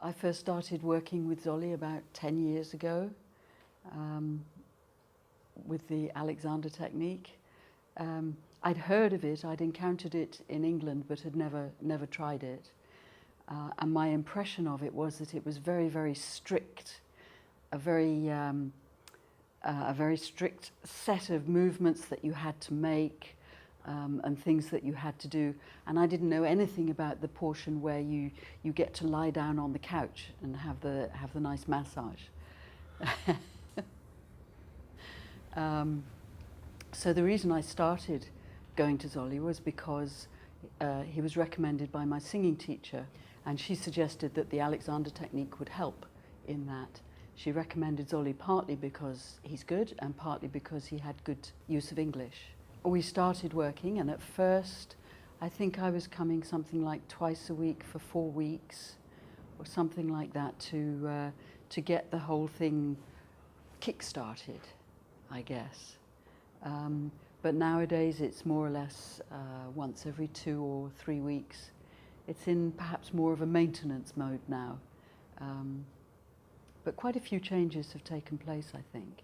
I first started working with Zolly about 10 years ago with the Alexander technique. I'd heard of it, I'd encountered it in England, but had never tried it. And my impression of it was that it was very, very strict, a very strict set of movements that you had to make and things that you had to do. And I didn't know anything about the portion where you get to lie down on the couch and have the nice massage. So the reason I started going to Zolly was because he was recommended by my singing teacher, and she suggested that the Alexander technique would help in that. She recommended Zolly partly because he's good and partly because he had good use of English. We started working, and at first I think I was coming something like twice a week for 4 weeks or something like that to get the whole thing kick-started, I guess. But nowadays it's more or less once every 2 or 3 weeks. It's in perhaps more of a maintenance mode now. But quite a few changes have taken place, I think.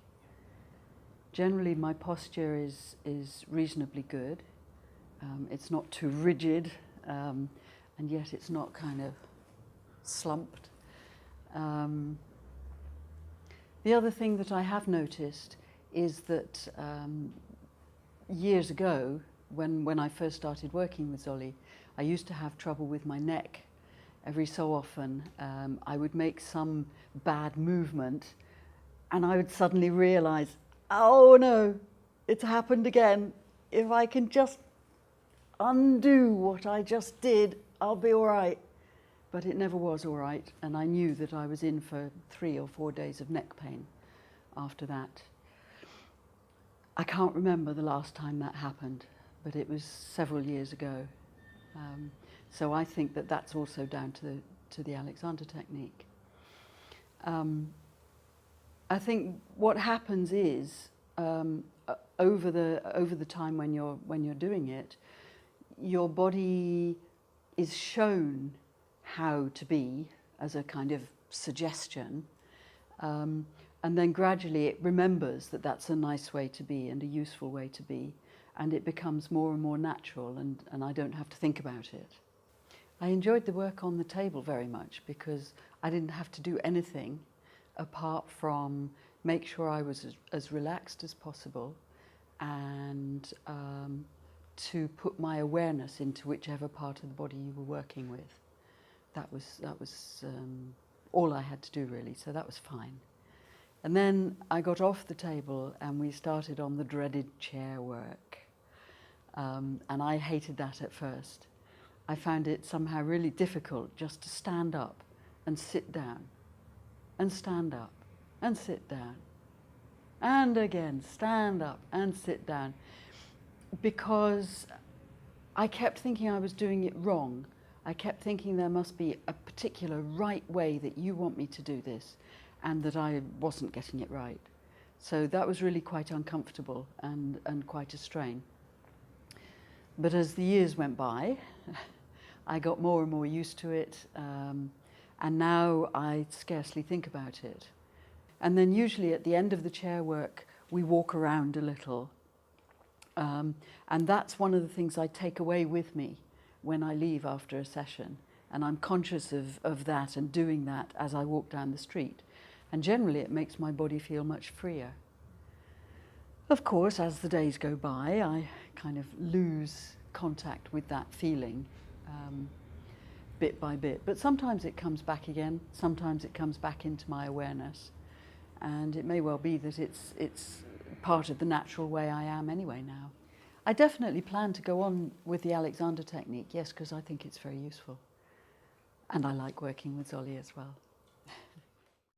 Generally my posture is reasonably good. It's not too rigid, and yet it's not kind of slumped. The other thing that I have noticed is that years ago, when I first started working with Zolly, I used to have trouble with my neck. Every so often I would make some bad movement and I would suddenly realise, oh no, it's happened again. If I can just undo what I just did, I'll be all right. But it never was all right, and I knew that I was in for 3 or 4 days of neck pain after that. I can't remember the last time that happened, but it was several years ago. So I think that that's also down to the Alexander technique. I think what happens is over the time when you're doing it, your body is shown how to be as a kind of suggestion, and then gradually it remembers that that's a nice way to be and a useful way to be, and it becomes more and more natural, and I don't have to think about it. I enjoyed the work on the table very much because I didn't have to do anything apart from make sure I was as relaxed as possible and to put my awareness into whichever part of the body you were working with. That was all I had to do really, so that was fine. And then I got off the table and we started on the dreaded chair work. And I hated that at first. I found it somehow really difficult just to stand up and sit down, and stand up and sit down, and again stand up and sit down, because I kept thinking I was doing it wrong. I kept thinking there must be a particular right way that you want me to do this, and that I wasn't getting it right. So that was really quite uncomfortable and quite a strain. But as the years went by, I got more and more used to it, and now I scarcely think about it. And then usually at the end of the chair work, we walk around a little. And that's one of the things I take away with me when I leave after a session. And I'm conscious of that and doing that as I walk down the street. And generally it makes my body feel much freer. Of course, as the days go by, I kind of lose contact with that feeling bit by bit. But sometimes it comes back again, sometimes it comes back into my awareness. And it may well be that it's part of the natural way I am anyway now. I definitely plan to go on with the Alexander technique, yes, because I think it's very useful. And I like working with Zolly as well.